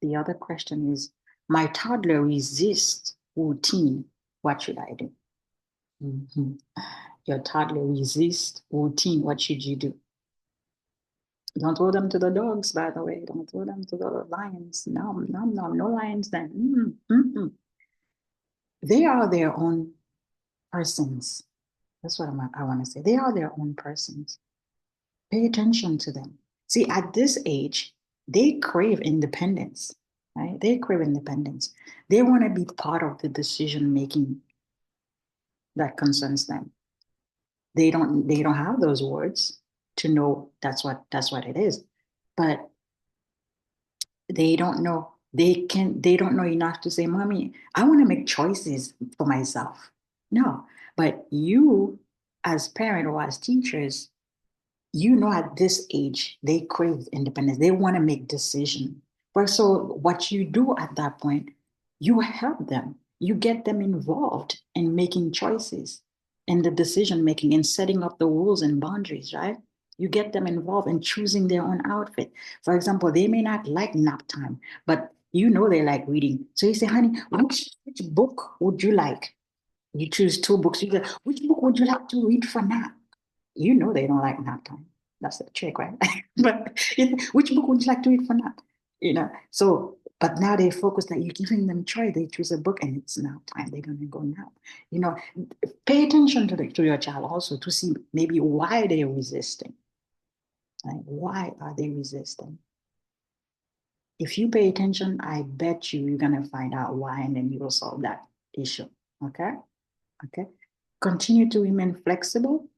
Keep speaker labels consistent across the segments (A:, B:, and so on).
A: The other question is, my toddler resists routine. What should I do? Mhm. Your toddler resists routine. What should you do? Don't throw them to the dogs, by the way. Don't throw them to the lions. No, no, no, no lions then. They are their own persons. That's what I want to say. They are their own persons. Pay attention to them. See, at this age, they crave independence, right? They crave independence. They want to be part of the decision making that concerns them. They don't have those words to know that's what it is. But they don't know enough to say, Mommy, I want to make choices for myself. No. But you as parent or as teachers, at this age, they crave independence. They want to make decisions. But so what you do at that point, you help them. You get them involved in making choices, in the decision making, and setting up the rules and boundaries, right? You get them involved in choosing their own outfit. For example, they may not like nap time, but they like reading. So you say, honey, which book would you like? You choose two books. You go, which book would you like to read for nap? They don't like nap time. That's the trick, right? But which book would you like to read for nap? So, but now they focus that you're giving them choice. They choose a book and it's nap time. They're going to go nap. You know, Pay attention to your child also to see maybe why they're resisting. Right? Why are they resisting? If you pay attention, I bet you're going to find out why and then you will solve that issue. Okay? Okay. Continue to remain flexible,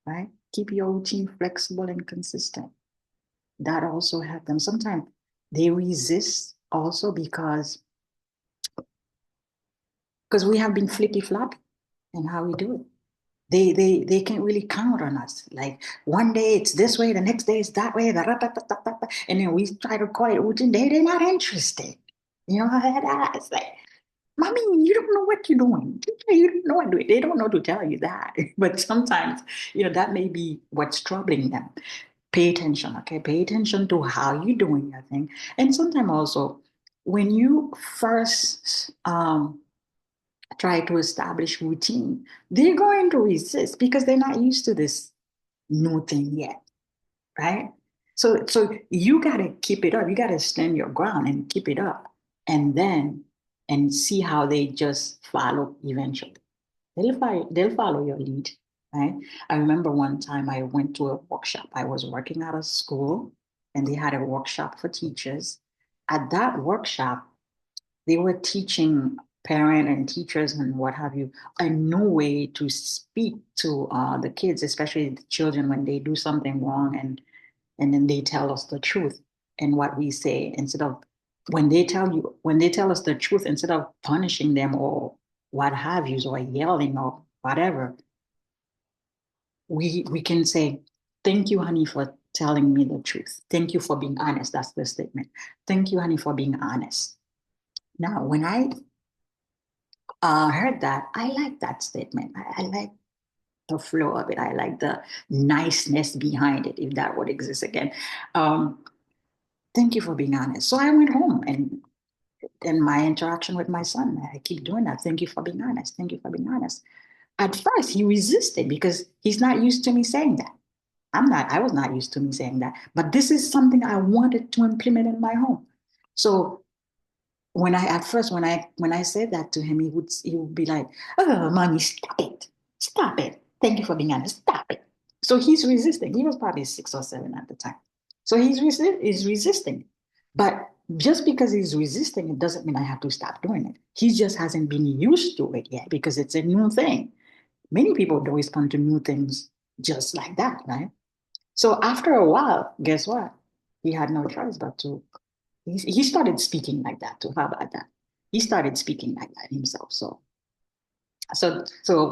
A: right? Keep your routine flexible and consistent. That also help them. Sometimes they resist also because we have been flippy flop in how we do it. They can't really count on us. Like one day it's this way, the next day it's that way, and then we try to call it routine. They're not interested. It's like, Mommy, you don't know what you're doing. You don't know what to do. They don't know to tell you that. But sometimes, that may be what's troubling them. Pay attention, okay? Pay attention to how you're doing your thing. And sometimes also, when you first try to establish routine, they're going to resist because they're not used to this new thing yet, right? So you got to keep it up. You got to stand your ground and keep it up, and see how they just follow eventually. They'll follow your lead, right? I remember one time I went to a workshop. I was working at a school, and they had a workshop for teachers. At that workshop, they were teaching parent and teachers and what have you a new way to speak to the kids, especially the children, when they do something wrong, and then they tell us the truth and what we say, instead of when they tell us the truth, instead of punishing them or what have you, or yelling or whatever, we can say, thank you, honey, for telling me the truth. Thank you for being honest. That's the statement. Thank you, honey, for being honest. Now, when I heard that, I like that statement. I like the flow of it. I like the niceness behind it, if that would exist again. Um, Thank you for being honest. So I went home, and my interaction with my son, I keep doing that. Thank you for being honest. Thank you for being honest. At first, he resisted because he's not used to me saying that. I was not used to me saying that. But this is something I wanted to implement in my home. So when I said that to him, he would be like, "Oh, mommy, stop it. Stop it. Thank you for being honest. Stop it." So he's resisting. He was probably 6 or 7 at the time. So he's resisting. But just because he's resisting, it doesn't mean I have to stop doing it. He just hasn't been used to it yet because it's a new thing. Many people don't respond to new things just like that, right? So after a while, guess what? He had no choice but to he started speaking like that too. How about that? He started speaking like that himself. So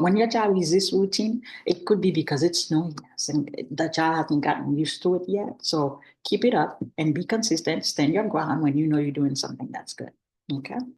A: when your child resists routine, it could be because it's new, yes, and the child hasn't gotten used to it yet. So keep it up and be consistent. Stand your ground when you know you're doing something that's good. Okay.